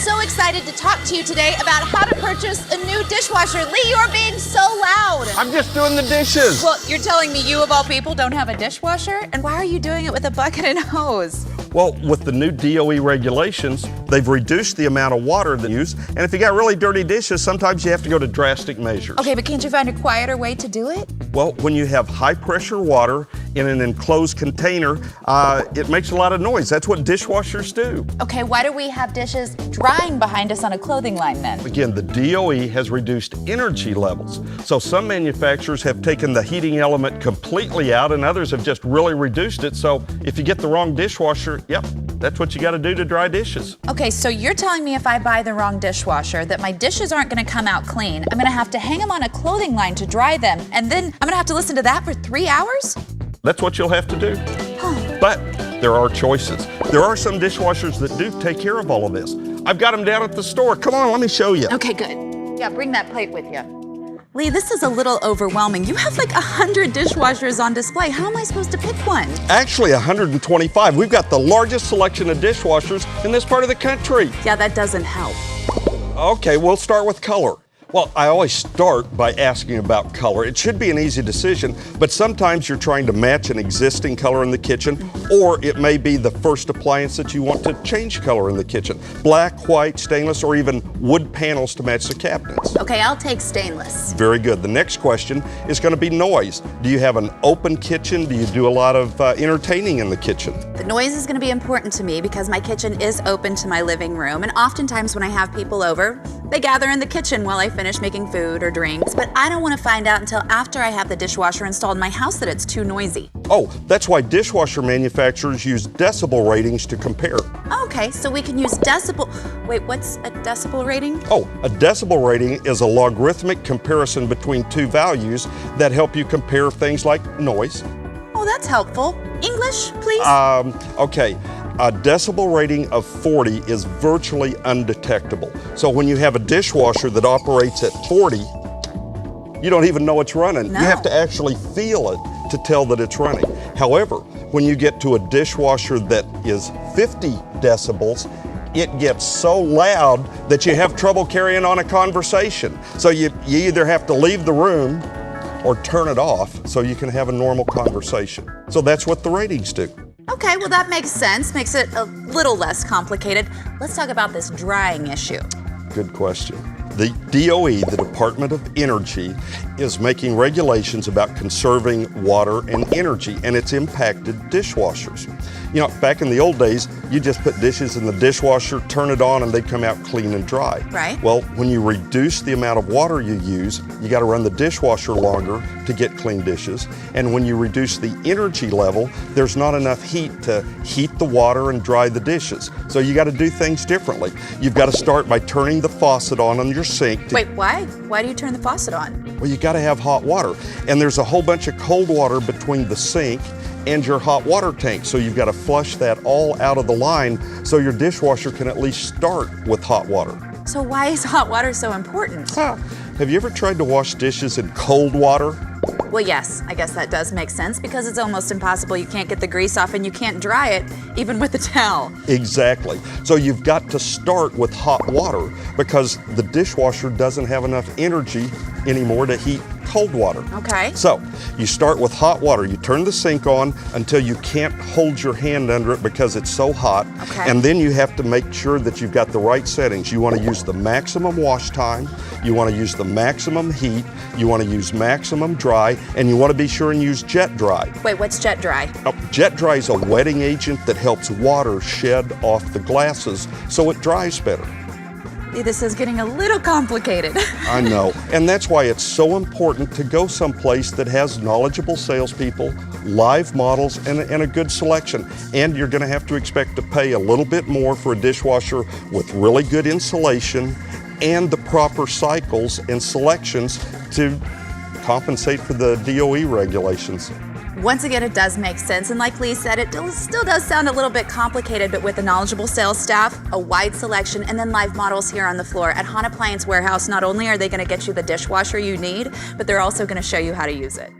so excited to talk to you today about how to purchase a new dishwasher. Lee, you're being so loud. I'm just doing the dishes. Well, you're telling me you, of all people, don't have a dishwasher? And why are you doing it with a bucket and hose? Well, with the new DOE regulations, they've reduced the amount of water they use. And if you got really dirty dishes, sometimes you have to go to drastic measures. Okay, but can't you find a quieter way to do it? Well, when you have high pressure water in an enclosed container, it makes a lot of noise. That's what dishwashers do. Okay, why do we have dishes drying behind us on a clothing line then? Again, the DOE has reduced energy levels. So some manufacturers have taken the heating element completely out and others have just really reduced it. So if you get the wrong dishwasher, yep, that's what you got to do to dry dishes. Okay, so you're telling me if I buy the wrong dishwasher that my dishes aren't going to come out clean. I'm going to have to hang them on a clothing line to dry them, and then I'm going to have to listen to that for 3 hours? That's what you'll have to do. But there are choices. There are some dishwashers that do take care of all of this. I've got them down at the store. Come on, let me show you. Okay, good. Yeah, bring that plate with you. Lee, this is a little overwhelming. You have like 100 dishwashers on display. How am I supposed to pick one? Actually, 125. We've got the largest selection of dishwashers in this part of the country. Yeah, that doesn't help. Okay, we'll start with color. Well, I always start by asking about color. It should be an easy decision, but sometimes you're trying to match an existing color in the kitchen, or it may be the first appliance that you want to change color in the kitchen. Black, white, stainless, or even wood panels to match the cabinets. Okay, I'll take stainless. Very good. The next question is going to be noise. Do you have an open kitchen? Do you do a lot of entertaining in the kitchen? The noise is going to be important to me because my kitchen is open to my living room, and oftentimes when I have people over, they gather in the kitchen while I finish making food or drinks, but I don't want to find out until after I have the dishwasher installed in my house that it's too noisy. Oh, that's why dishwasher manufacturers use decibel ratings to compare. Okay, so we can use decibel. Wait, what's a decibel rating? Oh, a decibel rating is a logarithmic comparison between two values that help you compare things like noise. Oh, that's helpful. English, please? Okay. A decibel rating of 40 is virtually undetectable. So when you have a dishwasher that operates at 40, you don't even know it's running. No. You have to actually feel it to tell that it's running. However, when you get to a dishwasher that is 50 decibels, it gets so loud that you have trouble carrying on a conversation. So you either have to leave the room or turn it off so you can have a normal conversation. So that's what the ratings do. Okay, well that makes sense. Makes it a little less complicated. Let's talk about this drying issue. Good question. The DOE, the Department of Energy, is making regulations about conserving water and energy, and it's impacted dishwashers. You know, back in the old days, you just put dishes in the dishwasher, turn it on, and they'd come out clean and dry. Right. Well, when you reduce the amount of water you use, you got to run the dishwasher longer to get clean dishes. And when you reduce the energy level, there's not enough heat to heat the water and dry the dishes. So you got to do things differently. You've got to start by turning the faucet on your sink. Wait, why? Why do you turn the faucet on? Well, you got to have hot water. And there's a whole bunch of cold water between the sink and your hot water tank. So you've got to flush that all out of the line so your dishwasher can at least start with hot water. So why is hot water so important? Have you ever tried to wash dishes in cold water? Well, yes, I guess that does make sense because it's almost impossible. You can't get the grease off and you can't dry it even with a towel. Exactly. So you've got to start with hot water because the dishwasher doesn't have enough energy anymore to heat cold water. Okay. So you start with hot water. You turn the sink on until you can't hold your hand under it because it's so hot. Okay. And then you have to make sure that you've got the right settings. You want to use the maximum wash time. You want to use the maximum heat. You want to use maximum dry. And you want to be sure and use jet dry. Wait, what's jet dry? Jet dry is a wetting agent that helps water shed off the glasses so it dries better. This is getting a little complicated. I know, and that's why it's so important to go someplace that has knowledgeable salespeople, live models, and a good selection. And you're going to have to expect to pay a little bit more for a dishwasher with really good insulation and the proper cycles and selections to compensate for the DOE regulations. Once again, it does make sense, and like Lee said, it still does sound a little bit complicated, but with a knowledgeable sales staff, a wide selection, and then live models here on the floor at Hahn Appliance Warehouse, not only are they going to get you the dishwasher you need, but they're also going to show you how to use it.